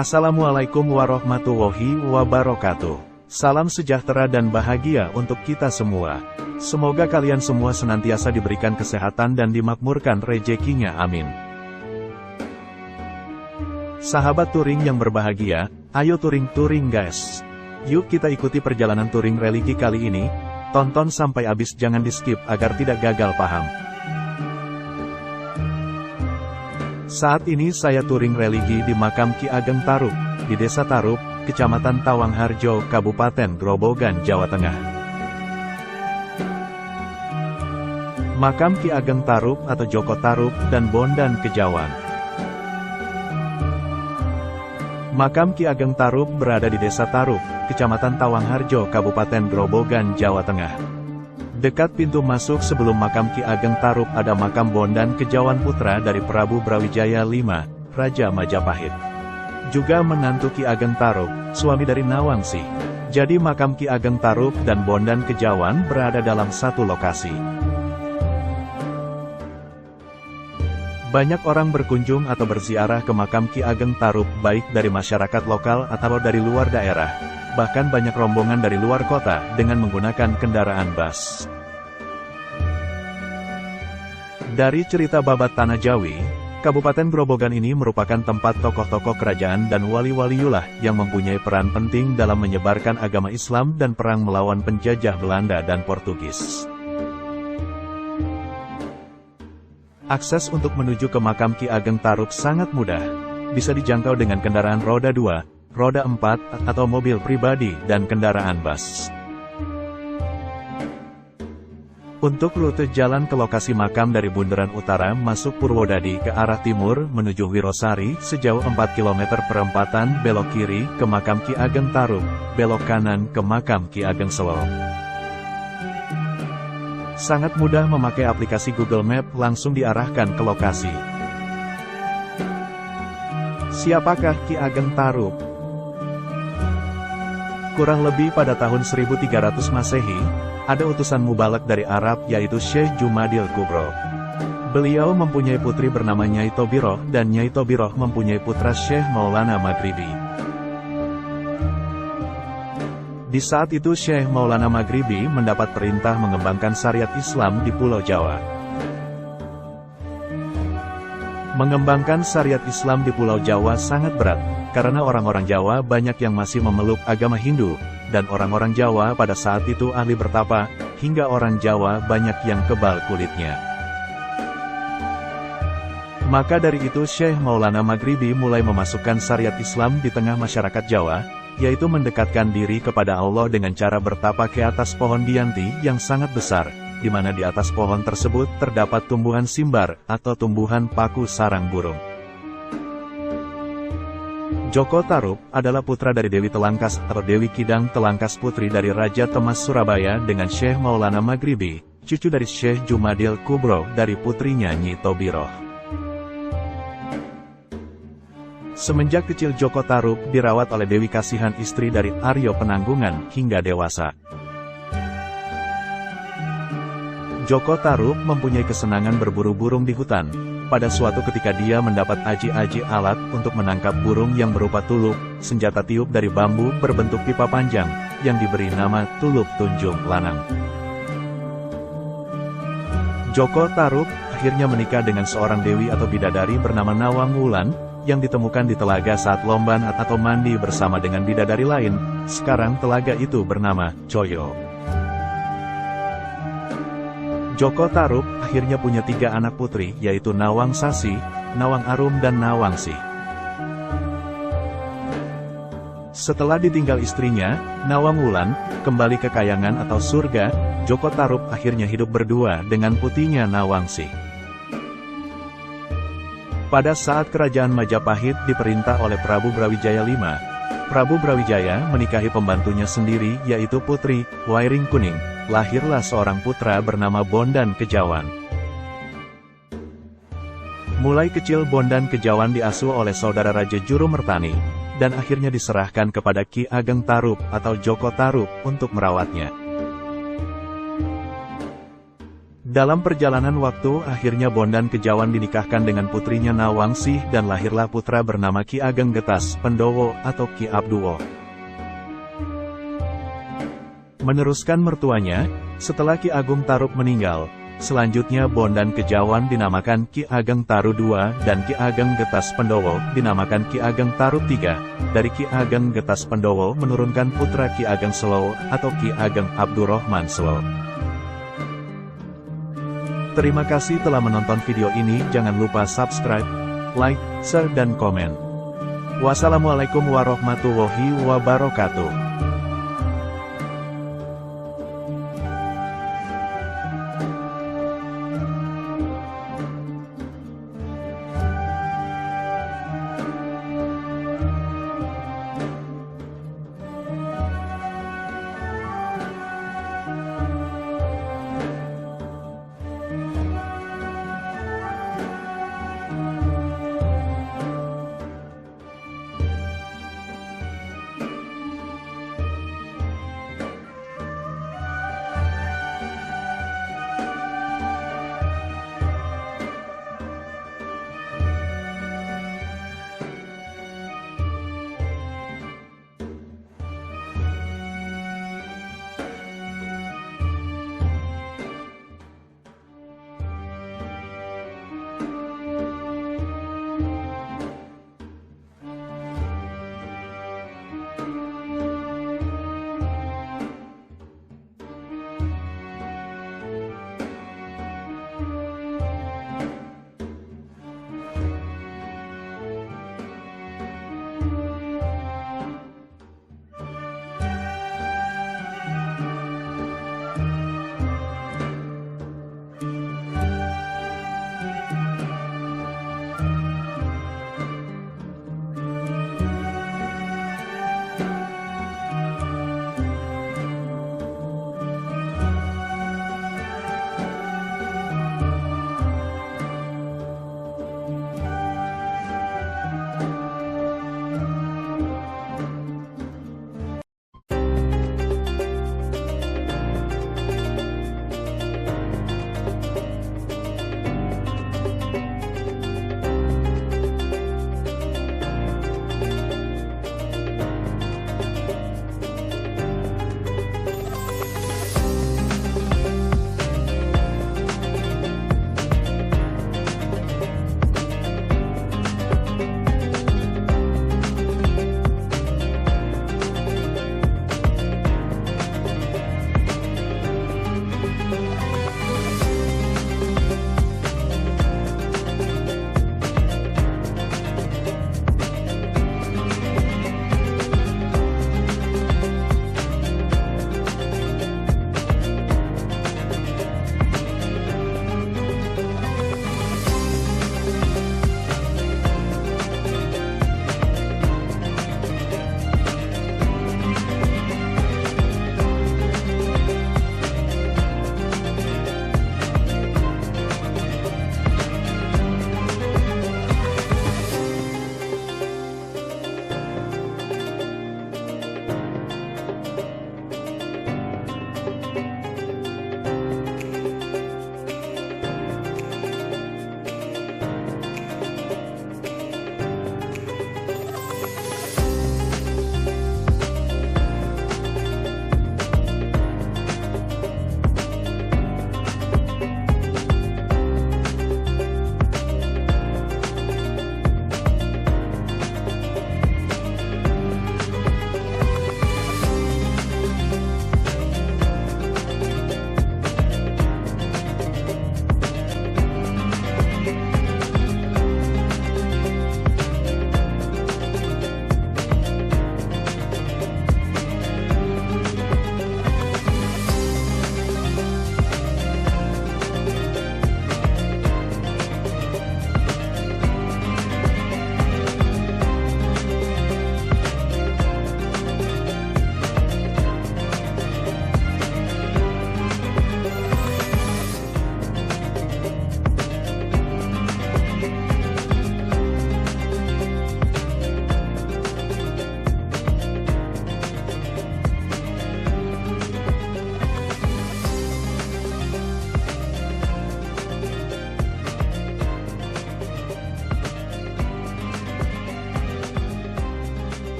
Assalamualaikum warahmatullahi wabarakatuh. Salam sejahtera dan bahagia untuk kita semua. Semoga kalian semua senantiasa diberikan kesehatan dan dimakmurkan rezekinya, amin. Sahabat touring yang berbahagia, ayo touring guys. Yuk kita ikuti perjalanan touring religi kali ini. Tonton sampai habis, jangan di-skip agar tidak gagal paham. Saat ini saya touring religi di Makam Ki Ageng Tarup, di Desa Tarup, Kecamatan Tawangharjo, Kabupaten Grobogan, Jawa Tengah. Makam Ki Ageng Tarup atau Joko Tarup dan Bondan Kejawan. Makam Ki Ageng Tarup berada di Desa Tarup, Kecamatan Tawangharjo, Kabupaten Grobogan, Jawa Tengah. Dekat pintu masuk sebelum Makam Ki Ageng Tarup ada makam Bondan Kejawan putra dari Prabu Brawijaya V, Raja Majapahit. Juga menantu Ki Ageng Tarup, suami dari Nawangsi. Jadi makam Ki Ageng Tarup dan Bondan Kejawan berada dalam satu lokasi. Banyak orang berkunjung atau berziarah ke makam Ki Ageng Tarup baik dari masyarakat lokal atau dari luar daerah. Bahkan banyak rombongan dari luar kota dengan menggunakan kendaraan bus. Dari cerita babat Tanah Jawi, Kabupaten Grobogan ini merupakan tempat tokoh-tokoh kerajaan dan wali-waliullah yang mempunyai peran penting dalam menyebarkan agama Islam dan perang melawan penjajah Belanda dan Portugis. Akses untuk menuju ke makam Ki Ageng Tarup sangat mudah. Bisa dijangkau dengan kendaraan roda 2, roda 4, atau mobil pribadi dan kendaraan bus. Untuk rute jalan ke lokasi makam dari Bundaran Utara masuk Purwodadi ke arah timur menuju Wirosari sejauh 4 km perempatan belok kiri ke makam Ki Ageng Tarup, belok kanan ke makam Ki Ageng Selo. Sangat mudah memakai aplikasi Google Map langsung diarahkan ke lokasi. Siapakah Ki Ageng Tarup? Kurang lebih pada tahun 1300 Masehi, ada utusan mubalak dari Arab yaitu Syekh Jumadil Kubro. Beliau mempunyai putri bernama Nyai Tobiroh dan Nyai Tobiroh mempunyai putra Syekh Maulana Maghribi. Di saat itu Syekh Maulana Maghribi mendapat perintah mengembangkan syariat Islam di Pulau Jawa. Mengembangkan syariat Islam di Pulau Jawa sangat berat, karena orang-orang Jawa banyak yang masih memeluk agama Hindu, dan orang-orang Jawa pada saat itu ahli bertapa, hingga orang Jawa banyak yang kebal kulitnya. Maka dari itu Syekh Maulana Maghribi mulai memasukkan syariat Islam di tengah masyarakat Jawa, yaitu mendekatkan diri kepada Allah dengan cara bertapa ke atas pohon dianti yang sangat besar, di mana di atas pohon tersebut terdapat tumbuhan simbar, atau tumbuhan paku sarang burung. Joko Tarup adalah putra dari Dewi Telangkas atau Dewi Kidang Telangkas putri dari Raja Temas Surabaya dengan Syekh Maulana Maghribi, cucu dari Syekh Jumadil Kubro dari putrinya Nyi Tobiroh. Semenjak kecil Joko Tarup dirawat oleh Dewi Kasihan istri dari Aryo Penanggungan hingga dewasa. Joko Tarup mempunyai kesenangan berburu burung di hutan. Pada suatu ketika dia mendapat aji-aji alat untuk menangkap burung yang berupa tulup, senjata tiup dari bambu berbentuk pipa panjang, yang diberi nama Tulup Tunjung Lanang. Joko Tarup akhirnya menikah dengan seorang dewi atau bidadari bernama Nawang Wulan, yang ditemukan di telaga saat lomban atau mandi bersama dengan bidadari lain. Sekarang telaga itu bernama Coyo. Joko Tarup akhirnya punya 3 anak putri, yaitu Nawang Sasi, Nawang Arum dan Nawangsi. Setelah ditinggal istrinya, Nawang Wulan, kembali ke kayangan atau surga, Joko Tarup akhirnya hidup berdua dengan putinya Nawangsi. Pada saat kerajaan Majapahit diperintah oleh Prabu Brawijaya V, Prabu Brawijaya menikahi pembantunya sendiri yaitu Putri Wairing Kuning. Lahirlah seorang putra bernama Bondan Kejawan. Mulai kecil Bondan Kejawan diasuh oleh saudara Raja Jurumertani, dan akhirnya diserahkan kepada Ki Ageng Tarup atau Joko Tarup untuk merawatnya. Dalam perjalanan waktu, akhirnya Bondan Kejawan dinikahkan dengan putrinya Nawangsih dan lahirlah putra bernama Ki Ageng Getas Pendowo atau Ki Abduwo. Meneruskan mertuanya, setelah Ki Agung Tarub meninggal, selanjutnya Bondan Kejawan dinamakan Ki Ageng Taru II dan Ki Ageng Getas Pendowo dinamakan Ki Ageng Taru III. Dari Ki Ageng Getas Pendowo menurunkan putra Ki Ageng Slow atau Ki Ageng Abdurrahman Slow. Terima kasih telah menonton video ini, jangan lupa subscribe, like, share dan komen. Wassalamualaikum warahmatullahi wabarakatuh.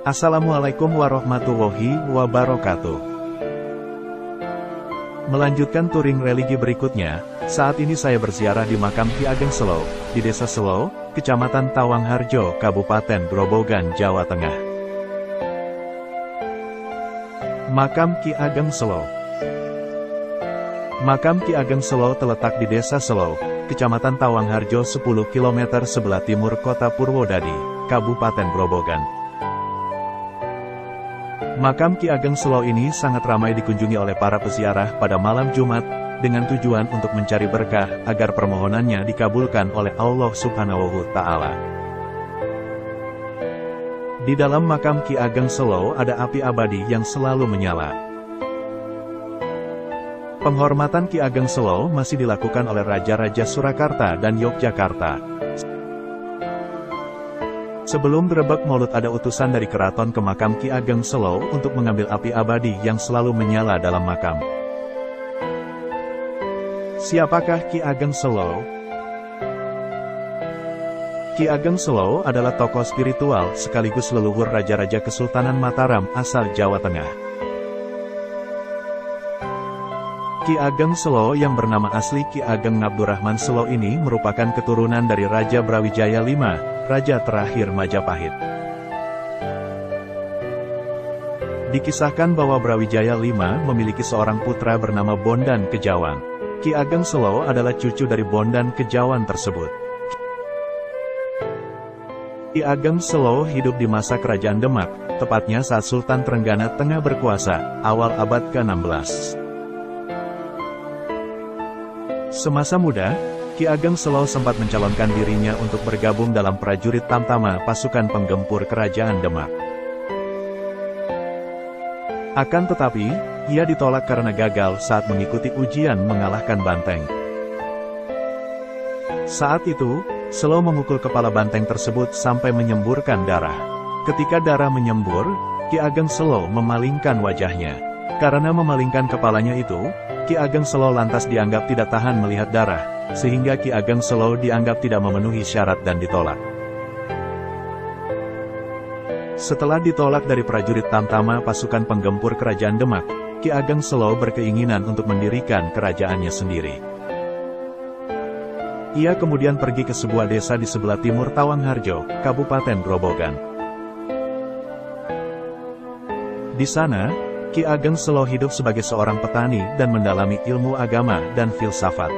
Assalamualaikum warahmatullahi wabarakatuh. Melanjutkan touring religi berikutnya, saat ini saya berziarah di makam Ki Ageng Selo, di Desa Selo, Kecamatan Tawangharjo, Kabupaten Grobogan, Jawa Tengah. Makam Ki Ageng Selo. Makam Ki Ageng Selo terletak di Desa Selo, Kecamatan Tawangharjo 10 km sebelah timur Kota Purwodadi, Kabupaten Grobogan. Makam Ki Ageng Selo ini sangat ramai dikunjungi oleh para peziarah pada malam Jumat, dengan tujuan untuk mencari berkah agar permohonannya dikabulkan oleh Allah Subhanahu wa Ta'ala. Di dalam makam Ki Ageng Selo ada api abadi yang selalu menyala. Penghormatan Ki Ageng Selo masih dilakukan oleh Raja-Raja Surakarta dan Yogyakarta. Sebelum Grebek Maulud ada utusan dari keraton ke makam Ki Ageng Selo untuk mengambil api abadi yang selalu menyala dalam makam. Siapakah Ki Ageng Selo? Ki Ageng Selo adalah tokoh spiritual sekaligus leluhur Raja-Raja Kesultanan Mataram asal Jawa Tengah. Ki Ageng Selo yang bernama asli Ki Ageng Abdurrahman Selo ini merupakan keturunan dari Raja Brawijaya V, Raja terakhir Majapahit. Dikisahkan bahwa Brawijaya V memiliki seorang putra bernama Bondan Kejawan. Ki Ageng Selo adalah cucu dari Bondan Kejawan tersebut. Ki Ageng Selo hidup di masa Kerajaan Demak, tepatnya saat Sultan Trenggana tengah berkuasa, awal abad ke-16. Semasa muda, Ki Ageng Selo sempat mencalonkan dirinya untuk bergabung dalam prajurit Tamtama pasukan penggempur Kerajaan Demak. Akan tetapi, ia ditolak karena gagal saat mengikuti ujian mengalahkan banteng. Saat itu, Selo memukul kepala banteng tersebut sampai menyemburkan darah. Ketika darah menyembur, Ki Ageng Selo memalingkan wajahnya. Karena memalingkan kepalanya itu, Ki Ageng Selo lantas dianggap tidak tahan melihat darah, sehingga Ki Ageng Selo dianggap tidak memenuhi syarat dan ditolak. Setelah ditolak dari prajurit Tamtama pasukan penggempur Kerajaan Demak, Ki Ageng Selo berkeinginan untuk mendirikan kerajaannya sendiri. Ia kemudian pergi ke sebuah desa di sebelah timur Tawangharjo, Kabupaten Grobogan. Di sana, Ki Ageng Selo hidup sebagai seorang petani dan mendalami ilmu agama dan filsafat.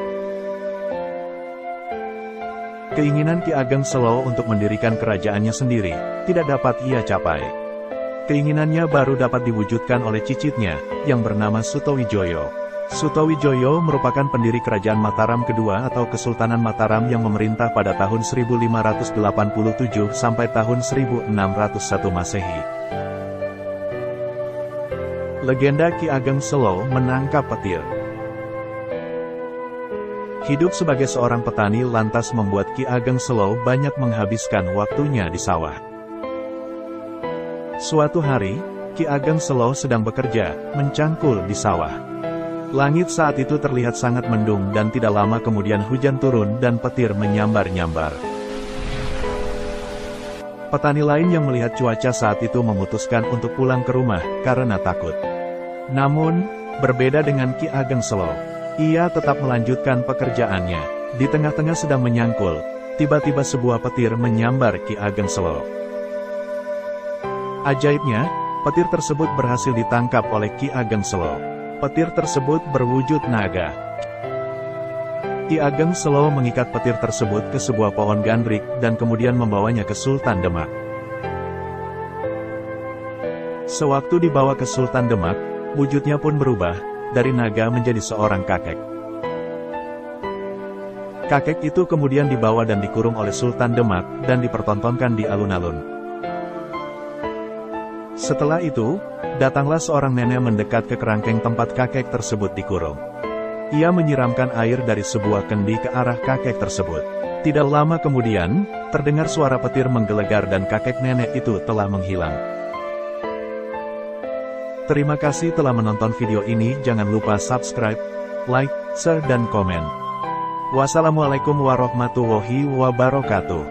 Keinginan Ki Ageng Selo untuk mendirikan kerajaannya sendiri, tidak dapat ia capai. Keinginannya baru dapat diwujudkan oleh cicitnya, yang bernama Sutowijoyo. Sutowijoyo merupakan pendiri Kerajaan Mataram kedua atau Kesultanan Mataram yang memerintah pada tahun 1587 sampai tahun 1601 Masehi. Legenda Ki Ageng Selo menangkap petir. Hidup sebagai seorang petani lantas membuat Ki Ageng Selo banyak menghabiskan waktunya di sawah. Suatu hari, Ki Ageng Selo sedang bekerja, mencangkul di sawah. Langit saat itu terlihat sangat mendung dan tidak lama kemudian hujan turun dan petir menyambar-nyambar. Petani lain yang melihat cuaca saat itu memutuskan untuk pulang ke rumah karena takut. Namun, berbeda dengan Ki Ageng Selo, ia tetap melanjutkan pekerjaannya. Di tengah-tengah sedang menyangkul, tiba-tiba sebuah petir menyambar Ki Ageng Selo. Ajaibnya, petir tersebut berhasil ditangkap oleh Ki Ageng Selo. Petir tersebut berwujud naga. Ki Ageng Selo mengikat petir tersebut ke sebuah pohon gandrik dan kemudian membawanya ke Sultan Demak. Sewaktu dibawa ke Sultan Demak, wujudnya pun berubah, dari naga menjadi seorang kakek. Kakek itu kemudian dibawa dan dikurung oleh Sultan Demak, dan dipertontonkan di alun-alun. Setelah itu, datanglah seorang nenek mendekat ke kerangkeng tempat kakek tersebut dikurung. Ia menyiramkan air dari sebuah kendi ke arah kakek tersebut. Tidak lama kemudian, terdengar suara petir menggelegar dan kakek nenek itu telah menghilang. Terima kasih telah menonton video ini. Jangan lupa subscribe, like, share dan komen. Wassalamualaikum warahmatullahi wabarakatuh.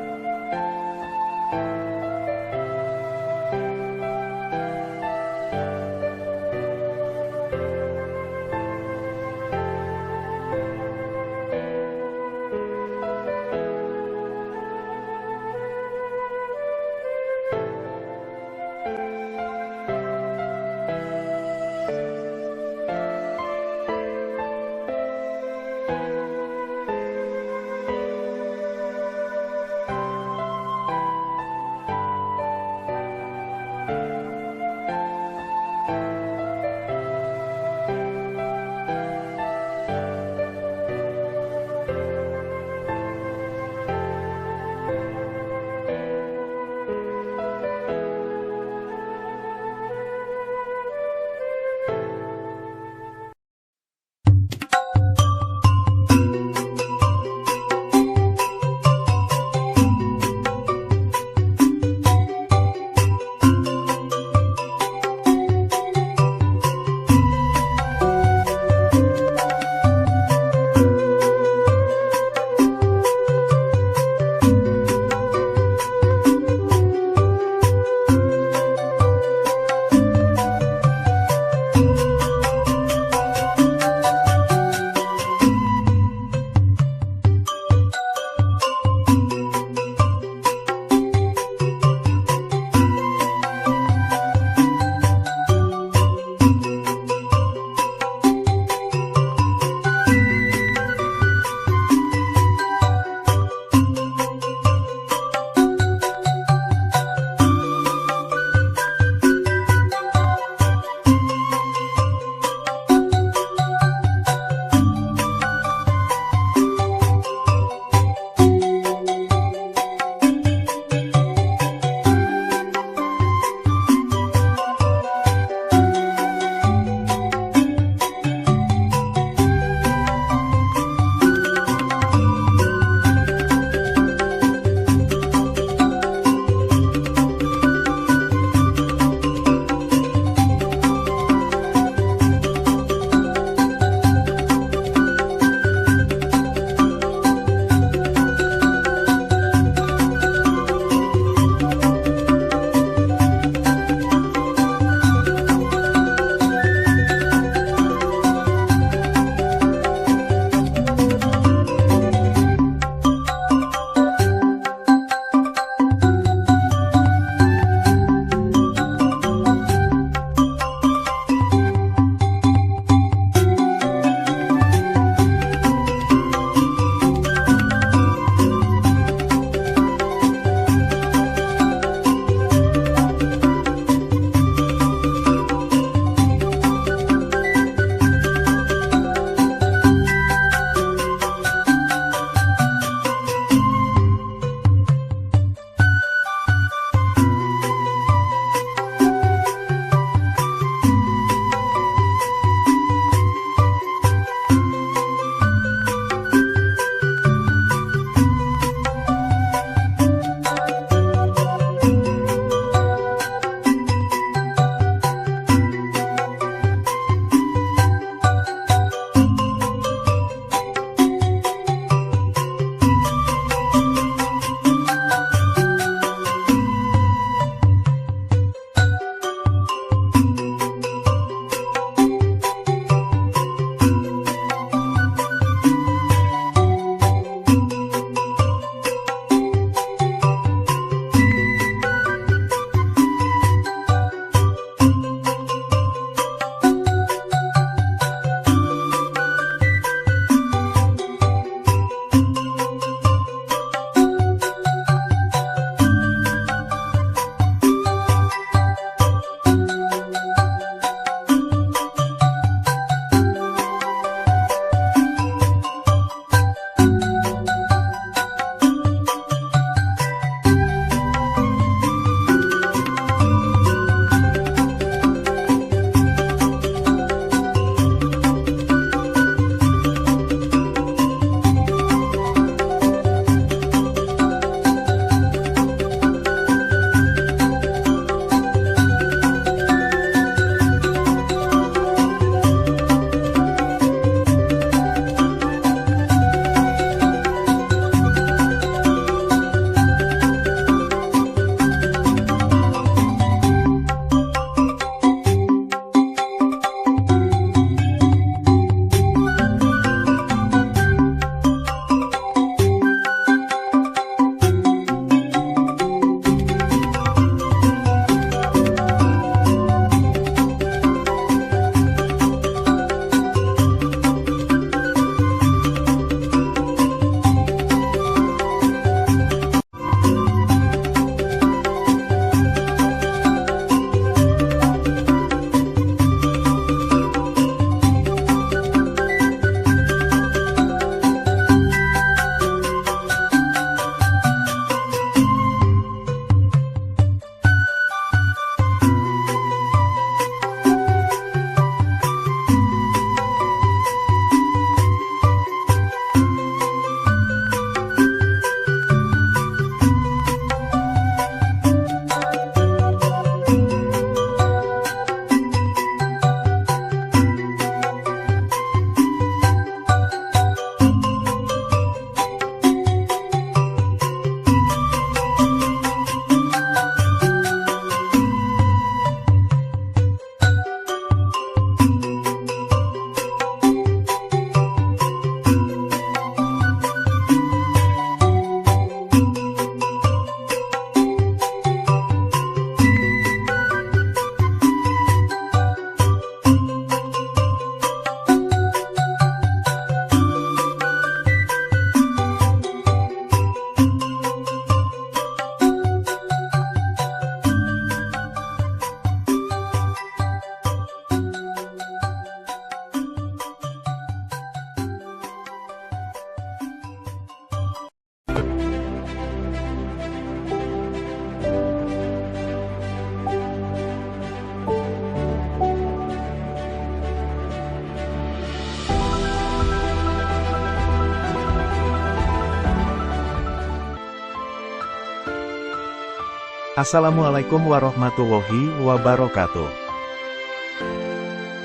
Assalamualaikum warahmatullahi wabarakatuh.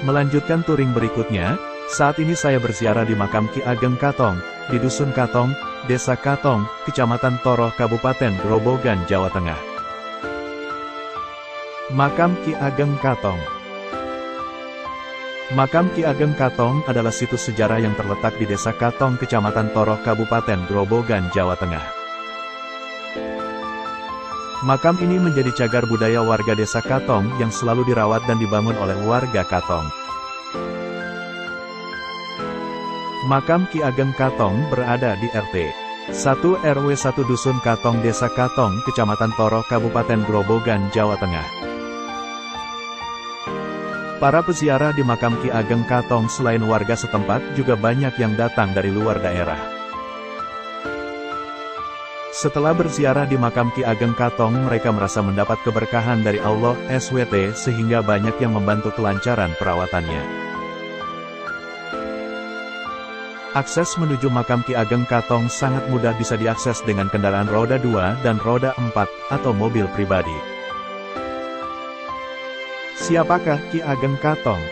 Melanjutkan touring berikutnya, saat ini saya berziarah di makam Ki Ageng Katong, di Dusun Katong, Desa Katong, Kecamatan Toroh, Kabupaten Grobogan, Jawa Tengah. Makam Ki Ageng Katong. Makam Ki Ageng Katong adalah situs sejarah yang terletak di Desa Katong, Kecamatan Toroh, Kabupaten Grobogan, Jawa Tengah. Makam ini menjadi cagar budaya warga Desa Katong yang selalu dirawat dan dibangun oleh warga Katong. Makam Ki Ageng Katong berada di RT 1 RW 1 Dusun Katong, Desa Katong, Kecamatan Toroh, Kabupaten Grobogan, Jawa Tengah. Para peziarah di makam Ki Ageng Katong selain warga setempat juga banyak yang datang dari luar daerah. Setelah berziarah di makam Ki Ageng Katong, mereka merasa mendapat keberkahan dari Allah SWT sehingga banyak yang membantu kelancaran perawatannya. Akses menuju makam Ki Ageng Katong sangat mudah, bisa diakses dengan kendaraan roda 2 dan roda 4 atau mobil pribadi. Siapakah Ki Ageng Katong?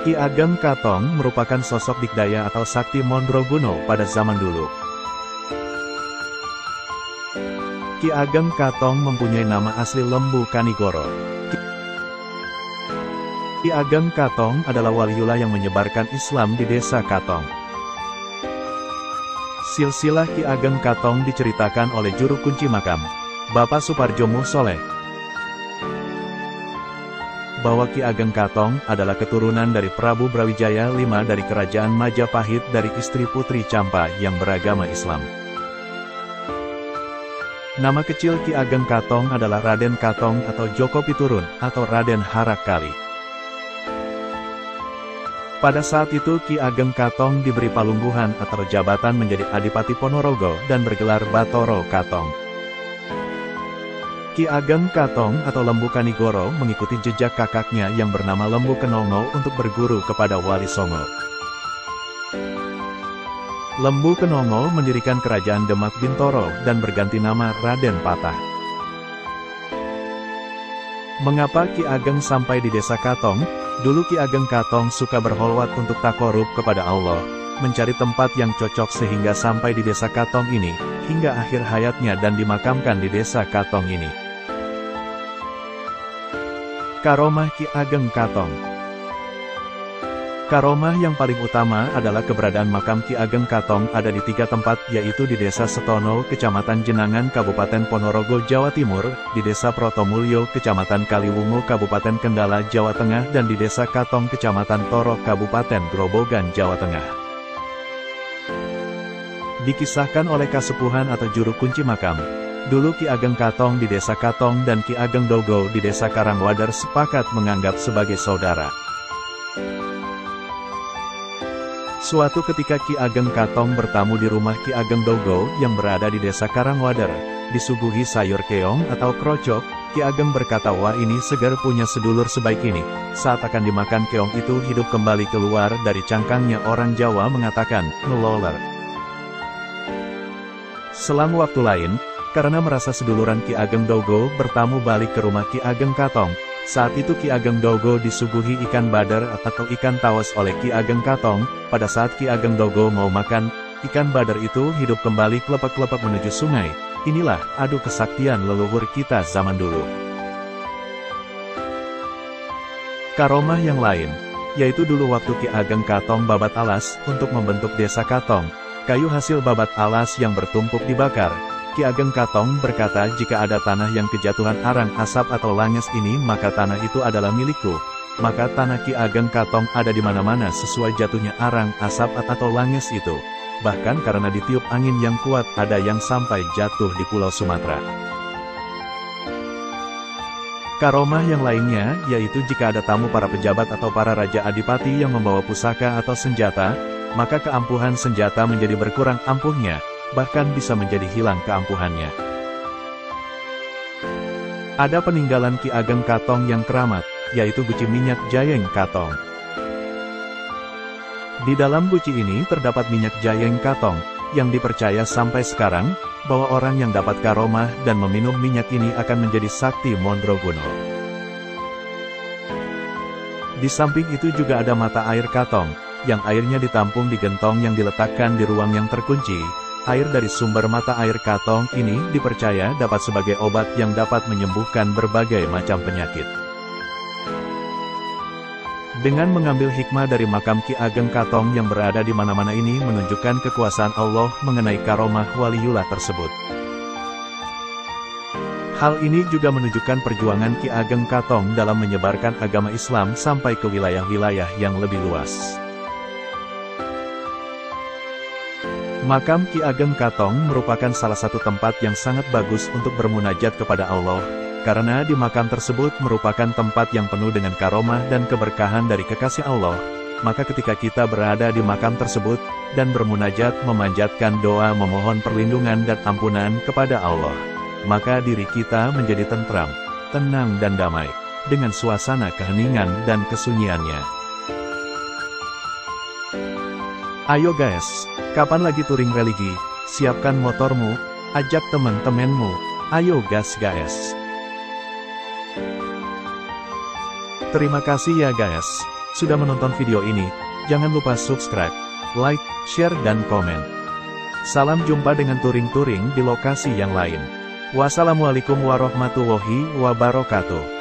Ki Ageng Katong merupakan sosok dikdaya atau sakti Mondroguno pada zaman dulu. Ki Ageng Katong mempunyai nama asli Lembu Kanigoro. Ki Ageng Katong adalah waliullah yang menyebarkan Islam di Desa Katong. Silsilah Ki Ageng Katong diceritakan oleh juru kunci makam, Bapak Suparjo Musoleh, bahwa Ki Ageng Katong adalah keturunan dari Prabu Brawijaya V dari Kerajaan Majapahit dari istri Putri Campa yang beragama Islam. Nama kecil Ki Ageng Katong adalah Raden Katong atau Joko Piturun atau Raden Harak Kali. Pada saat itu Ki Ageng Katong diberi palungguhan atau jabatan menjadi Adipati Ponorogo dan bergelar Batoro Katong. Ki Ageng Katong atau Lembu Kanigoro mengikuti jejak kakaknya yang bernama Lembu Kenongo untuk berguru kepada Wali Songo. Lembu Kenongo mendirikan kerajaan Demak Bintoro dan berganti nama Raden Patah. Mengapa Ki Ageng sampai di Desa Katong? Dulu Ki Ageng Katong suka berholwat untuk takorub kepada Allah, mencari tempat yang cocok sehingga sampai di Desa Katong ini, hingga akhir hayatnya dan dimakamkan di Desa Katong ini. Karomah Ki Ageng Katong. Karomah yang paling utama adalah keberadaan makam Ki Ageng Katong ada di 3 tempat, yaitu di Desa Setono, Kecamatan Jenangan, Kabupaten Ponorogo, Jawa Timur, di Desa Protomulyo, Kecamatan Kaliwungu, Kabupaten Kendala, Jawa Tengah, dan di Desa Katong, Kecamatan Toroh, Kabupaten Grobogan, Jawa Tengah. Dikisahkan oleh kasepuhan atau juru kunci makam, dulu Ki Ageng Katong di Desa Katong dan Ki Ageng Dogo di Desa Karangwadar sepakat menganggap sebagai saudara. Suatu ketika Ki Ageng Katong bertamu di rumah Ki Ageng Dogo yang berada di Desa Karangwadar, disuguhi sayur keong atau krocok. Ki Ageng berkata, "Wah, ini segar, punya sedulur sebaik ini." Saat akan dimakan, keong itu hidup kembali keluar dari cangkangnya. Orang Jawa mengatakan, "ngeloler." Selang waktu lain, karena merasa seduluran Ki Ageng Dogo bertamu balik ke rumah Ki Ageng Katong. Saat itu Ki Ageng Dogo disuguhi ikan badar atau ikan tawas oleh Ki Ageng Katong. Pada saat Ki Ageng Dogo mau makan, ikan badar itu hidup kembali kelepek-kelepek menuju sungai. Inilah adu kesaktian leluhur kita zaman dulu. Karomah yang lain, yaitu dulu waktu Ki Ageng Katong babat alas untuk membentuk Desa Katong. Kayu hasil babat alas yang bertumpuk dibakar. Ki Ageng Katong berkata, "Jika ada tanah yang kejatuhan arang, asap atau langes ini, maka tanah itu adalah milikku." Maka tanah Ki Ageng Katong ada di mana-mana sesuai jatuhnya arang, asap atau langes itu. Bahkan karena ditiup angin yang kuat, ada yang sampai jatuh di Pulau Sumatera. Karomah yang lainnya, yaitu jika ada tamu para pejabat atau para raja adipati yang membawa pusaka atau senjata, maka keampuhan senjata menjadi berkurang ampuhnya, bahkan bisa menjadi hilang keampuhannya. Ada peninggalan Ki Ageng Katong yang keramat, yaitu guci minyak Jayeng Katong. Di dalam guci ini terdapat minyak Jayeng Katong, yang dipercaya sampai sekarang, bahwa orang yang dapat karomah dan meminum minyak ini akan menjadi sakti Mondrogono. Di samping itu juga ada mata air katong, yang airnya ditampung di gentong yang diletakkan di ruang yang terkunci. Air dari sumber mata air katong ini dipercaya dapat sebagai obat yang dapat menyembuhkan berbagai macam penyakit. Dengan mengambil hikmah dari makam Ki Ageng Katong yang berada di mana-mana ini menunjukkan kekuasaan Allah mengenai karomah waliullah tersebut. Hal ini juga menunjukkan perjuangan Ki Ageng Katong dalam menyebarkan agama Islam sampai ke wilayah-wilayah yang lebih luas. Makam Ki Ageng Katong merupakan salah satu tempat yang sangat bagus untuk bermunajat kepada Allah, karena di makam tersebut merupakan tempat yang penuh dengan karomah dan keberkahan dari kekasih Allah. Maka ketika kita berada di makam tersebut, dan bermunajat memanjatkan doa memohon perlindungan dan ampunan kepada Allah, maka diri kita menjadi tentram, tenang dan damai, dengan suasana keheningan dan kesunyiannya. Ayo guys, kapan lagi touring religi? Siapkan motormu, ajak teman-temanmu, ayo gas guys. Terima kasih ya guys, sudah menonton video ini. Jangan lupa subscribe, like, share dan komen. Salam jumpa dengan touring-touring di lokasi yang lain. Wassalamualaikum warahmatullahi wabarakatuh.